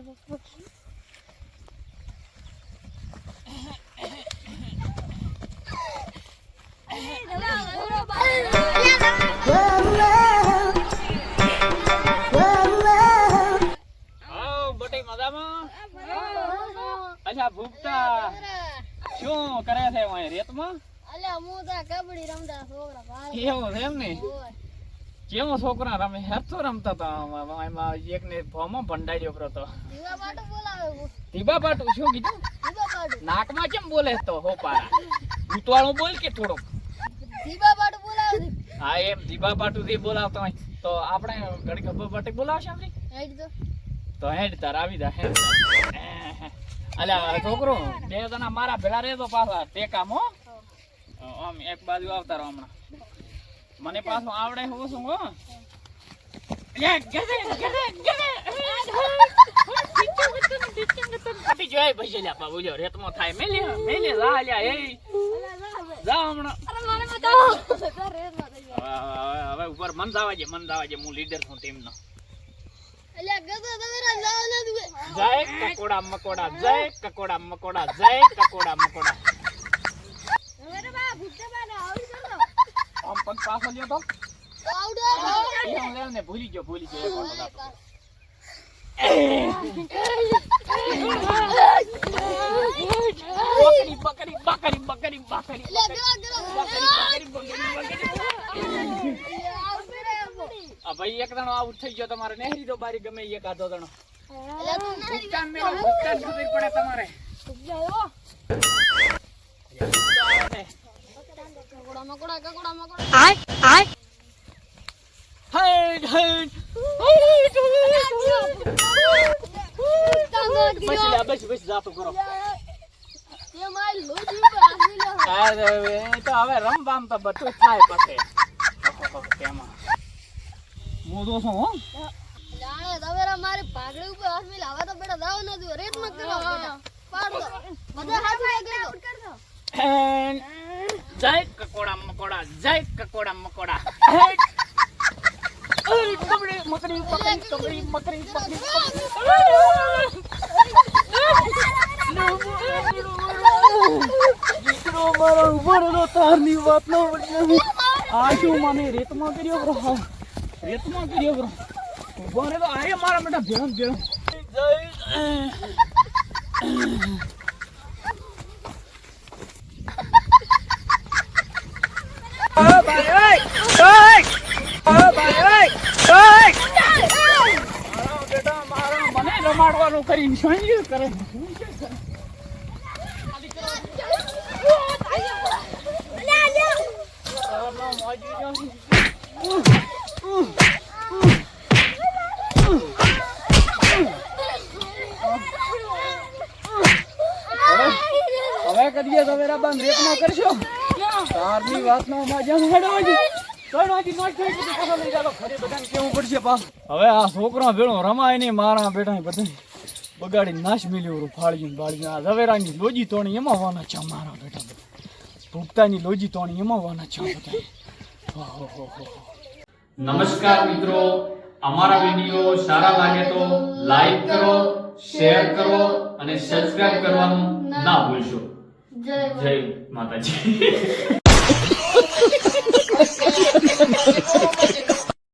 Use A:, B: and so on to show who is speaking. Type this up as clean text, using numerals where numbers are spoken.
A: અચ્છા ભૂપતા શું કરે છે રેતમાં?
B: અલ્યા હું તો કબડ્ડી રમતા છોકરા
A: એવું છે એમ ને? કેવો છોકરા રમે? હેતો રમતા હતા એમાં એકને ફોમાં ભંડાર્યો કરો તો
B: દીવા પાટો બોલાવે.
A: દીવા પાટું શું કીધું?
B: દીવા પાટો
A: નાકમાં કેમ બોલે તો હો પારા? ઉતવાળું બોલ કે થોડોક?
B: દીવા પાટો બોલાવે.
A: હા એમ દીવા પાટું થી બોલાવતો હોય તો આપણે ઘડી ખબર પાટી બોલાવશે આપણી?
B: હેડ
A: તો હેડ તાર આવી જા હેડ. અલ્યા છોકરો બે જણા મારા ભેળા રહેતો પાછા ટેકામ હો. આમ એક બાજુ આવતા રહો હમણાં. મને પાછું આવડે હું શું હો. જોઈ ભાઈ લ્યા બાબુ જો રેતમાં થાય મેલે મેલે જા લ્યા એ જા હમણાં. હવે ઉપર મન દાવાજે હું લીડર છું ટીમનો.
B: અલ્યા ગધો તમેરા લાવ ના દુએ.
A: જય કકોડા મકોડા જય કકોડા મકોડા જય કકોડા મકોડા.
B: હવે બા ભૂખતા બા આવડી કરતો.
A: આમ પગ પાછો લ્યો તો
B: આવડો
A: હું લેવ ને ભૂલી ગયો એક વખત. બકરી બકરી બકરી બકરી આ ભાઈ એક જણો આઉટ થઈ ગયો તમારે નહેરી દો બારી ગમે એક આધો જણો. ભૂકતાન મેલો ભૂકતાન ખબર પડે તમારે.
B: કકોડા મકોડા કકોડા મકોડા.
A: હેડ હેડ બસ જાતો કરો.
B: તે મારી લોજી પર આસી લો.
A: અરે એ તો હવે રમવામ તો બધું થાય પછી. કેમાં હું તો શું હો
B: જાણે તમેરા મારી પાઘડી ઉપર આસમી લાવા તો બેટા દાવ ન દો રેત મત કરો બેટા પાડ દો બધા હાથ માં કરતો.
A: જય કકોડા મકોડા જય કકોડા મકોડા. કબડી મકડી પકડી કબડી મકડી પકડી દીકરો મારો ઉભરો તારની વાત ન વળી. આ શું મને રેતમાં કર્યો બ્રો? રેતમાં કર્યો બ્રો? ઉભો રે તો આય મારા બેટા ભેળમ ભેળમ. બેટા મારા મને રમાડવાનું કરીને શું કરે? હવે કરીએ સવેરા બંધ રેતમાં કરશો તારની વાતનો મજા હેડવાજી લઈ જાવ ખરે બધાને કેવું પડશે પાછું. હવે આ છોકરા ભેળો રમાય નહીં મારા બેટા બધા બગાડી નાશ મિલ્યું ફાળ્યું બાળ્યું. આ ઝવેરાની લોજી તોણી એમાં વાના છે મારા બેટા. ભૂપતાની લોજી તોણી એમાં વાના છે બધા. નમસ્કાર મિત્રો, અમારા વિડીયો સારા લાગે તો લાઈક કરો, શેર કરો અને સબસ્ક્રાઇબ કરવાનું ના ભૂલશો. જય માતાજી.